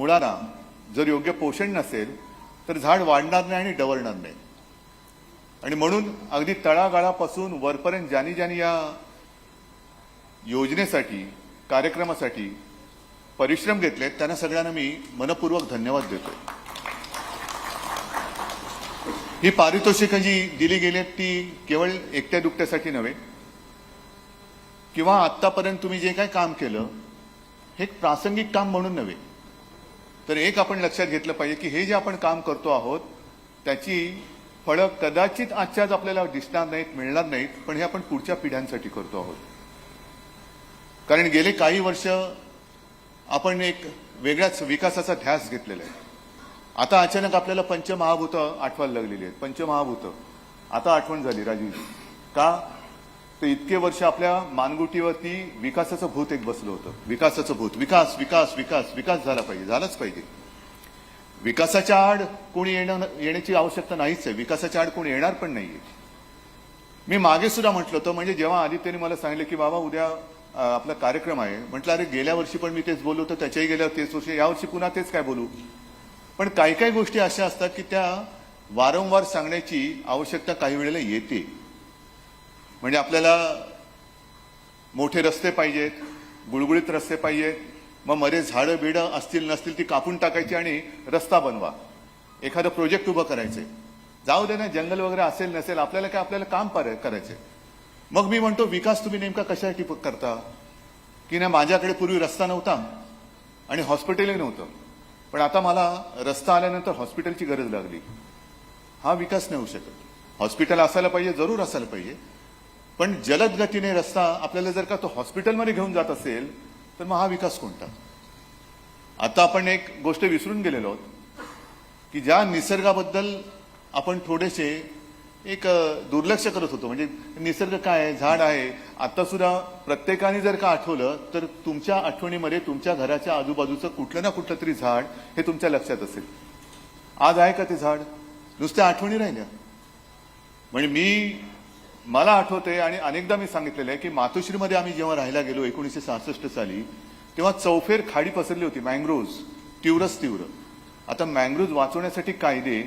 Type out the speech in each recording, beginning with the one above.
मुळांना जर योग्य पोषण नसेल तर झाड वाढणार नाही आणि डवरणार नाही. आणि म्हणून अगदी तळागाळापासून वरपर्यंत ज्यांनी ज्यांनी या योजनेसाठी कार्यक्रमासाठी परिश्रम घेतलेत त्यांना सगळ्यांना मी मनपूर्वक धन्यवाद देतो. ही पारितोषिकं जी दिली गेलीत ती केवळ एकट्या दुकट्यासाठी नव्हे किंवा आत्तापर्यंत तुम्ही जे काही काम केलं हे एक प्रासंगिक काम म्हणून नव्हे, तर एक आपण लक्षात घेतलं पाहिजे की हे जे आपण काम करतो आहोत त्याची फळं कदाचित आजच्याच आपल्याला दिसणार नाहीत, मिळणार नाहीत, पण हे आपण पुढच्या पिढ्यांसाठी करतो आहोत. कारण गेले काही वर्ष आपण एक वेगळ्याच विकासाचा ध्यास घेतलेला आहे. आता अचानक आपल्याला पंचमहाभूतं आठवायला लागलेली आहेत. पंचमहाभूतं आता आठवण झाली राजीवजी. का तर इतके वर्ष आपल्या मानगुटीवरती विकासाचं भूत एक बसलं होतं. विकासाचं भूत, विकास विकास विकास विकास झाला पाहिजे, झालाच पाहिजे. विकासाच्या आड कोणी येण्याची आवश्यकता नाहीच आहे. विकासाच्या आड कोणी येणार पण नाहीये. मी मागे सुद्धा म्हटलं होतं, म्हणजे जेव्हा आदित्यने मला सांगितलं की बाबा उद्या आपला कार्यक्रम आहे, म्हटलं अरे गेल्या वर्षी पण मी तेच बोललो होतो, त्याच्याही गेल्यावर तेच वर्षी, यावर्षी पुन्हा तेच काय बोलू. पण काही काही गोष्टी अशा असतात की त्या वारंवार सांगण्याची आवश्यकता काही वेळेला येते. म्हणजे आपल्याला मोठे रस्ते पाहिजेत, गुळगुळीत रस्ते पाहिजेत, मग मध्ये झाडं बिडं असतील नसतील ती कापून टाकायची आणि रस्ता बनवा, एखादं प्रोजेक्ट उभं करायचे. जाऊ दे ना, जंगल वगैरे असेल नसेल, आपल्याला काय, आपल्याला काम करायचे. मग मी म्हणतो विकास तुम्ही नेमका कशासाठी करता की ना, माझ्याकडे पूर्वी रस्ता नव्हता आणि हॉस्पिटलही नव्हतं, पण आता मला रस्ता आल्यानंतर हॉस्पिटलची गरज लागली. हा विकास नाही होऊ शकत. हॉस्पिटल असायला पाहिजे, जरूर असायला पाहिजे, पण जलद गतीने रस्ता आपल्याला जर का तो हॉस्पिटलमध्ये घेऊन जात असेल तर मग हा विकास कोणता. आता आपण एक गोष्ट विसरून गेलेलो आहोत की ज्या निसर्गाबद्दल आपण थोडेसे एक दुर्लक्ष करत होतो. म्हणजे निसर्ग काय आहे, झाड आहे. आता सुद्धा प्रत्येकाने जर का आठवलं तर तुमच्या आठवणीमध्ये तुमच्या घराच्या आजूबाजूचं कुठलं ना कुठलं तरी झाड हे तुमच्या लक्षात असेल. आज आहे का ते झाड, नुसत्या आठवणी राहिल्या. म्हणजे मला आठवते आणि अनेकदा मी सांगितलेलं आहे की मातोश्रीमध्ये आम्ही जेव्हा राहायला गेलो 1966 साली, तेव्हा चौफेर खाडी पसरली होती, मँग्रोव्ज तीव्रच तीव्र. आता मँग्रोव्ज वाचवण्यासाठी कायदे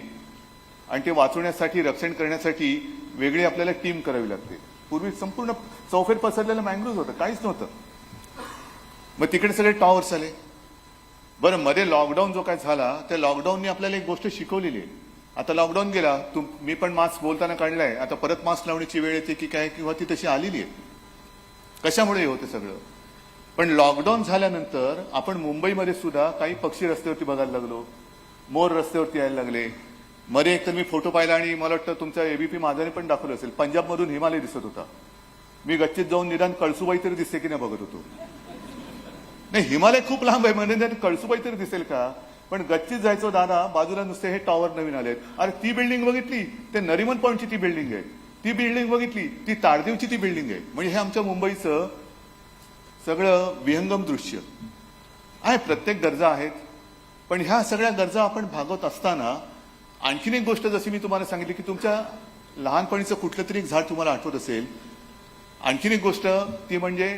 आणि ते वाचवण्यासाठी रक्षण करण्यासाठी वेगळी आपल्याला टीम करावी लागते. पूर्वी संपूर्ण चौफेर पसरलेलं मँग्रोव्ज होतं, काहीच नव्हतं. मग तिकडे सगळे टॉवर्स आले. बरं, मध्ये लॉकडाऊन जो काय झाला त्या लॉकडाऊनने आपल्याला एक गोष्ट शिकवलेली आहे. आता लॉकडाऊन गेला, मी पण मास्क बोलताना काढलाय, आता परत मास्क लावण्याची वेळ येते की काय, किंवा ती तशी आलेली आहे. कशामुळे होतं सगळं. पण लॉकडाऊन झाल्यानंतर आपण मुंबईमध्ये सुद्धा काही पक्षी रस्त्यावरती बघायला लागलो, मोर रस्त्यावरती यायला लागले. मध्ये एक तर मी फोटो पाहिला आणि मला वाटतं तुमच्या एबीपी माझ्याने पण दाखवलं असेल, पंजाबमधून हिमालय दिसत होता. मी गच्चीत जाऊन निदान कळसुबाई तरी दिसते की नाही बघत होतो. नाही, हिमालय खूप लांब आहे, म्हणजे कळसुबाई तरी दिसेल का. पण गच्चीत जायचो दादा, बाजूला नुसते हे टॉवर नवीन आलेत. अरे ती बिल्डिंग बघितली, ते नरिमन पॉईंटची ती बिल्डिंग आहे. ती बिल्डिंग बघितली, ती ताडदेवची ती बिल्डिंग आहे. म्हणजे हे आमच्या मुंबईचं सगळं विहंगम दृश्य आहे. प्रत्येक गरजा आहेत, पण ह्या सगळ्या गरजा आपण भागवत असताना आणखीन एक गोष्ट, जशी मी तुम्हाला सांगितली की तुमच्या लहानपणीचं कुठलं तरी एक झाड तुम्हाला आठवत असेल. आणखीन एक गोष्ट ती म्हणजे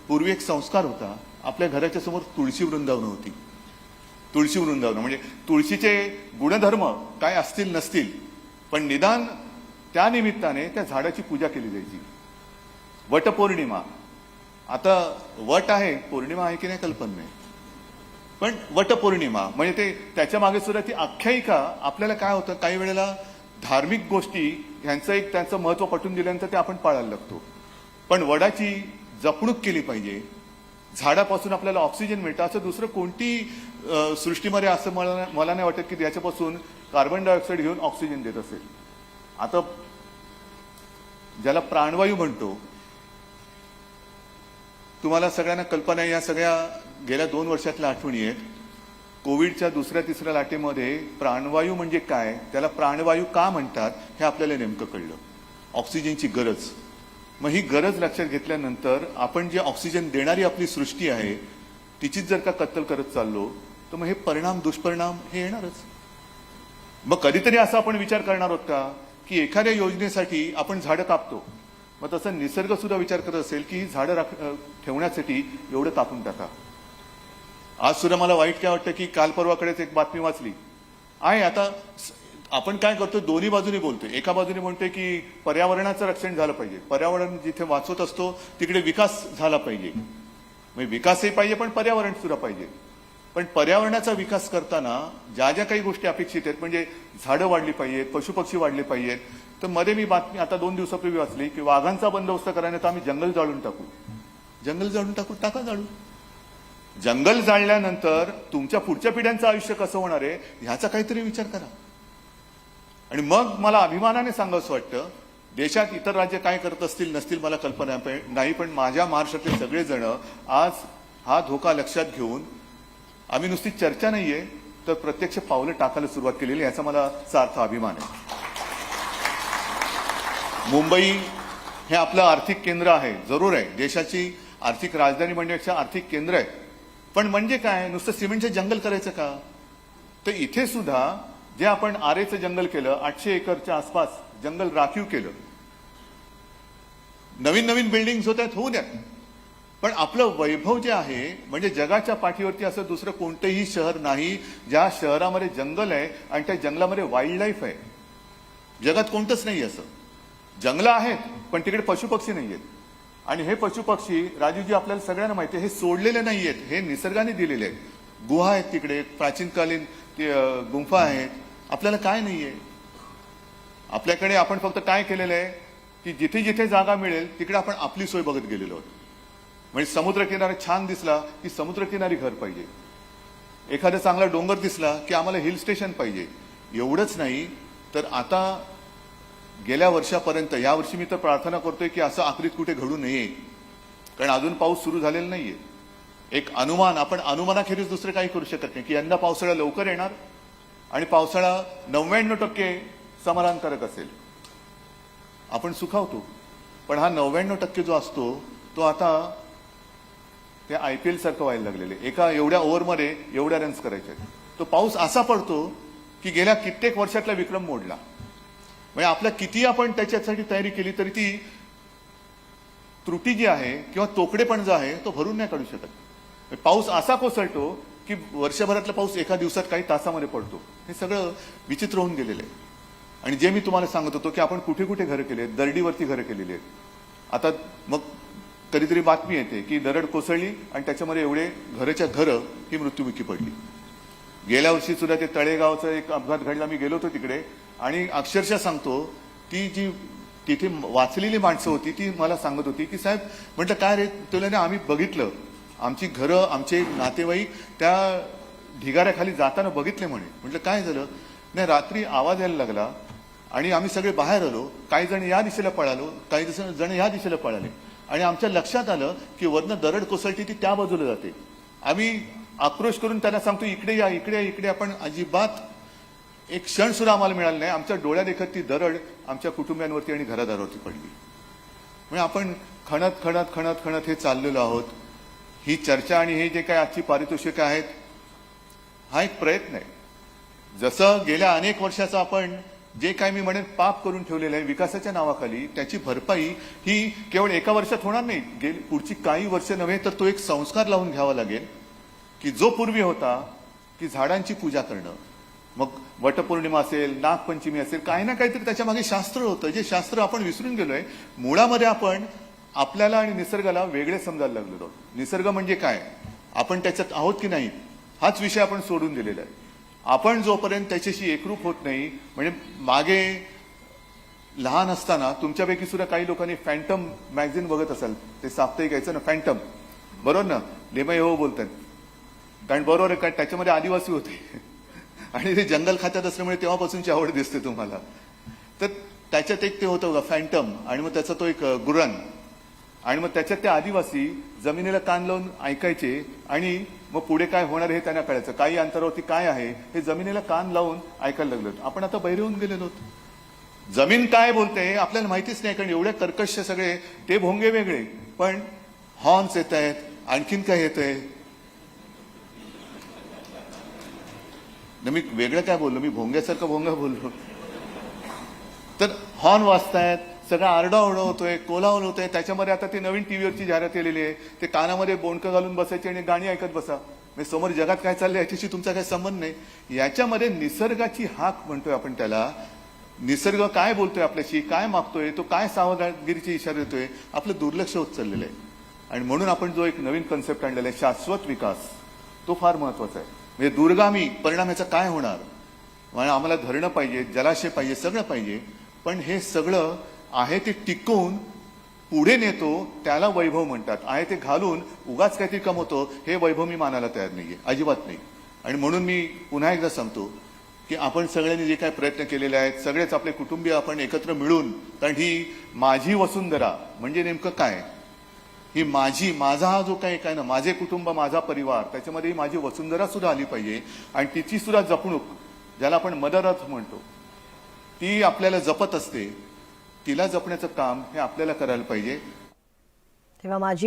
पूर्वी एक संस्कार होता. आपल्या घराच्या समोर तुळशी वृंदावन होती. तुळशी वृंदावन म्हणजे तुळशीचे गुणधर्म काय असतील नसतील, पण निदान त्या निमित्ताने त्या झाडाची पूजा केली जायची. वटपौर्णिमा, आता वट आहे, पौर्णिमा आहे की नाही कल्पना नाही, पण वटपौर्णिमा म्हणजे ते त्याच्या मागे सुद्धा ती आख्यायिका. आपल्याला काय होतं, काही वेळेला धार्मिक गोष्टी ह्यांचं एक त्यांचं महत्व पटवून दिल्यानंतर ते आपण पाळायला लागतो. पण वडाची जपणूक केली पाहिजे. झाडापासून आपल्याला ऑक्सिजन मिळतं. असं दुसरं कोणती सृष्टीमध्ये असं मला नाही वाटत की त्याच्यापासून कार्बन डायऑक्साईड घेऊन ऑक्सिजन देत असेल. आता ज्याला प्राणवायू म्हणतो, तुम्हाला सगळ्यांना कल्पना आहे, या सगळ्या गेल्या 2 वर्षातल्या आठवणी आहेत. कोविडच्या दुसऱ्या तिसऱ्या लाटेमध्ये प्राणवायू म्हणजे काय, त्याला प्राणवायू का म्हणतात हे आपल्याला नेमकं कळलं. ऑक्सिजनची गरज. मग ही गरज लक्षात घेतल्यानंतर आपण जे ऑक्सिजन देणारी आपली सृष्टी आहे तिचीच जर का कत्तल करत चाललो तर मग हे परिणाम दुष्परिणाम हे येणारच. मग कधीतरी असा आपण विचार करणार आहोत का की एखाद्या योजनेसाठी आपण झाडं कापतो, मग तसं निसर्ग सुद्धा विचार करत असेल की ही झाडं ठेवण्यासाठी एवढं कापून टाका. आज सुद्धा मला वाईट काय वाटतं की काल परवाकडेच एक बातमी वाचली आहे. आता आपण काय करतो, दोन्ही बाजूने बोलतोय. एका बाजूने म्हणतोय की पर्यावरणाचं रक्षण झालं पाहिजे, पर्यावरण जिथे वाचवत असतो तिकडे विकास झाला पाहिजे, म्हणजे विकासही पाहिजे पण पर्यावरण सुद्धा पाहिजे. पण पर्यावरणाचा विकास करताना ज्या ज्या काही गोष्टी अपेक्षित आहेत, म्हणजे झाडं वाढली पाहिजेत, पशुपक्षी वाढले पाहिजेत. तर मध्ये मी बातमी आता 2 दिवसापूर्वी वाचली की वाघांचा बंदोबस्त करायला तर आम्ही जंगल जाळून टाकू. जंगल जाळून टाकू, टाका जाळू. जंगल जाळल्यानंतर तुमच्या पुढच्या पिढ्यांचं आयुष्य कसं होणार आहे ह्याचा काहीतरी विचार करा. आणि मग मला अभिमानाने सांगावंसं वाटतं, देशात इतर राज्य काय करत असतील नसतील मला कल्पना नाही, पण माझ्या महाराष्ट्रातले सगळेजण आज हा धोका लक्षात घेऊन आम्ही नुसती चर्चा नाहीये तर प्रत्यक्ष पावलं टाकायला सुरुवात केलेली, याचा मला सार्थ अभिमान आहे. मुंबई हे आपलं आर्थिक केंद्र आहे, जरूर आहे, देशाची आर्थिक राजधानी म्हणण्यापेक्षा आर्थिक केंद्र आहे. पण म्हणजे काय, नुसतं सिमेंटचं जंगल करायचं का? तर इथे सुद्धा जे आपण आरेचं जंगल केलं, 800 एकरच्या आसपास जंगल राखीव केलं, नवीन नवीन बिल्डिंग्स होत आहेत, होऊ द्या. पण आपलं वैभव जे आहे, म्हणजे जगाच्या पाठीवरती असं दुसरं कोणतंही शहर नाही ज्या शहरामध्ये जंगल आहे आणि त्या जंगलामध्ये वाईल्ड लाईफ आहे. जगात कोणतंच नाही असं. जंगलं आहेत पण तिकडे पशुपक्षी नाही आहेत. आणि हे पशुपक्षी राजूजी आपल्याला सगळ्यांना माहिती आहे, हे सोडलेले नाही आहेत, हे निसर्गाने दिलेले आहेत. गुहा आहेत तिकडे, प्राचीनकालीन गुंफा आहेत. आपल्याला काय नाहीये. आपल्याकडे आपण फक्त काय केलेलं आहे की जिथे जिथे जागा मिळेल तिकडे आपण आपली सोय बघत गेलेलो आहोत. म्हणजे समुद्रकिनारा छान दिसला की समुद्रकिनारी घर पाहिजे, एखादा चांगला डोंगर दिसला की आम्हाला हिल स्टेशन पाहिजे. एवढंच नाही तर आता गेल्या वर्षापर्यंत, यावर्षी मी तर प्रार्थना करतोय की असं आखरीत कुठे घडू नये, कारण अजून पाऊस सुरू झालेला नाहीये. एक अनुमान, आपण अनुमानाखेरीज दुसरं काही करू शकत नाही की यंदा पावसाळा लवकर येणार आणि पावसाळा 99% समाधानकारक असेल. आपण सुखावतो, पण हा 99% जो असतो तो आता ते IPL सारखं व्हायला लागलेले. एका एवढ्या ओव्हरमध्ये एवढ्या रन्स करायचे. तो पाऊस असा पडतो की गेल्या कित्येक वर्षातला विक्रम मोडला. म्हणजे आपल्या किती आपण त्याच्यासाठी तयारी केली तरी ती त्रुटी जी आहे किंवा तोकडेपण जो आहे तो भरून नाही काढू शकत. पाऊस असा कोसळतो की वर्षभरातला पाऊस एका दिवसात काही तासामध्ये पडतो. हे सगळं विचित्र होऊन गेलेलं आहे. आणि जे मी तुम्हाला सांगत होतो की आपण कुठे कुठे घरं केली आहेत, दरडीवरती घरं केलेली आहेत. आता मग कधीतरी बातमी येते की दरड कोसळली आणि त्याच्यामध्ये एवढे घरच्या घरं ही मृत्युमुखी पडली. गेल्या वर्षी सुद्धा ते तळेगावचा एक अपघात घडला. मी गेलो होतो तिकडे आणि अक्षरशः सांगतो, ती जी तिथे वाचलेली माणसं होती ती मला सांगत होती की साहेब, म्हटलं काय रे, तुला आम्ही बघितलं, आमची घरं, आमचे नातेवाईक त्या ढिगाऱ्याखाली जाताना बघितले म्हणे. म्हटलं काय झालं? नाही, रात्री आवाज यायला लागला आणि आम्ही सगळे बाहेर आलो. काही जण या दिशेला पळालो, काही जण या दिशेला पळाले आणि आमच्या लक्षात आलं की वरनं दरड कोसळती ती त्या बाजूला जाते. आम्ही आक्रोश करून त्यांना सांगतो इकडे या, इकडे या, इकडे. आपण अजिबात एक क्षण सुद्धा आम्हाला मिळाला नाही. आमच्या डोळ्या देखत ती दरड आमच्या कुटुंबियांवरती आणि घरादारावरती पडली. म्हणजे आपण खणत खणत खणत खणत हे चाललेलो आहोत. ही चर्चा आणि हे जे काही आजची पारितोषिकं आहेत, हा एक प्रयत्न आहे. जसं गेल्या अनेक वर्षाचं आपण जे काय मी म्हणेन पाप करून ठेवलेलं आहे विकासाच्या नावाखाली, त्याची भरपाई ही केवळ एका वर्षात होणार नाही. पुढची काही वर्ष नव्हे तर तो एक संस्कार लावून घ्यावा लागेल की जो पूर्वी होता की झाडांची पूजा करणं, मग वटपौर्णिमा असेल, नागपंचमी असेल, काही ना काहीतरी त्याच्या मागे शास्त्र होतं. जे शास्त्र आपण विसरून गेलोय. मुळामध्ये आपण आपल्याला आणि निसर्गाला वेगळे समजायला लागलो. निसर्ग म्हणजे काय, आपण त्याच्यात आहोत की नाही, हाच विषय आपण सोडून दिलेला आहे. आपण जोपर्यंत त्याच्याशी एकरूप होत नाही, म्हणजे मागे लहान असताना तुमच्यापैकी सुद्धा काही लोकांनी फॅन्टम मॅगझिन बघत असाल, ते साप्ताहिक यायचं ना, फॅन्टम, बरोबर ना? लेमय हो बोलतात, कारण बरोबर आहे, कारण त्याच्यामध्ये आदिवासी होते आणि ते जंगल खात्यात असल्यामुळे तेव्हापासूनची आवड दिसते तुम्हाला. तर त्याच्यात एक ते होतं बघा फॅन्टम, आणि मग त्याचा तो एक गुरण, आणि मग त्याच्यात ते आदिवासी जमिनीला कान लावून ऐकायचे आणि मग पुढे काय होणार हे त्यांना कळायचं. काही अंतरावरती काय आहे हे जमिनीला कान लावून ऐकायला लागलो. आपण आता बहिरे होऊन गेलेलो. जमीन काय बोलते आपल्याला माहितीच नाही, कारण एवढे कर्कश सगळे ते भोंगे वेगळे, पण हॉर्न्स येत आहेत, आणखीन काय येत आहे. मी वेगळं काय बोललो, मी भोंग्यासारखं भोंगा बोललो. तर हॉर्न वाजतायत, सगळा आरडाओरडा होतोय, कोलाहल होतोय. त्याच्यामध्ये आता ती नवीन टीव्हीवरची जाहिरात केलेली आहे, ते कानामध्ये बोंडकं घालून बसायची आणि गाणी ऐकत बसा. म्हणजे समोर जगात काय चाललंय याच्याशी तुमचा काही संबंध नाही. याच्यामध्ये निसर्गाची हाक म्हणतोय आपण त्याला. निसर्ग काय बोलतोय आपल्याशी, काय मागतोय, तो काय सावधगिरीचे इशारे देतोय, आपलं दुर्लक्ष होत चाललेलं आहे. आणि म्हणून आपण जो एक नवीन कन्सेप्ट आणलेला आहे शाश्वत विकास, तो फार महत्वाचा आहे. म्हणजे दूरगामी परिणाम याचा काय होणार, म्हणजे आम्हाला धरणं पाहिजे, जलाशय पाहिजे, सगळं पाहिजे, पण हे सगळं आहे ते टिकवून पुढे नेतो त्याला वैभव म्हणतात. आहे ते घालून उगाच काहीतरी कमवतो हे वैभव मी मानायला तयार नाहीये, अजिबात नाही. आणि म्हणून मी पुन्हा एकदा सांगतो की आपण सगळ्यांनी जे काही प्रयत्न केलेले आहेत, सगळेच आपले कुटुंबीय आपण एकत्र मिळून, कारण ही माझी वसुंधरा म्हणजे नेमकं काय, ही माझा हा जो काही काय ना, माझे कुटुंब, माझा परिवार, त्याच्यामध्ये ही माझी वसुंधरा सुद्धा आली पाहिजे. आणि तिची सुद्धा जपणूक, ज्याला आपण मदर अर्थ म्हणतो, ती आपल्याला जपत असते. तिला जपण्याचं काम हे आपल्याला करायला पाहिजे. तेव्हा माझी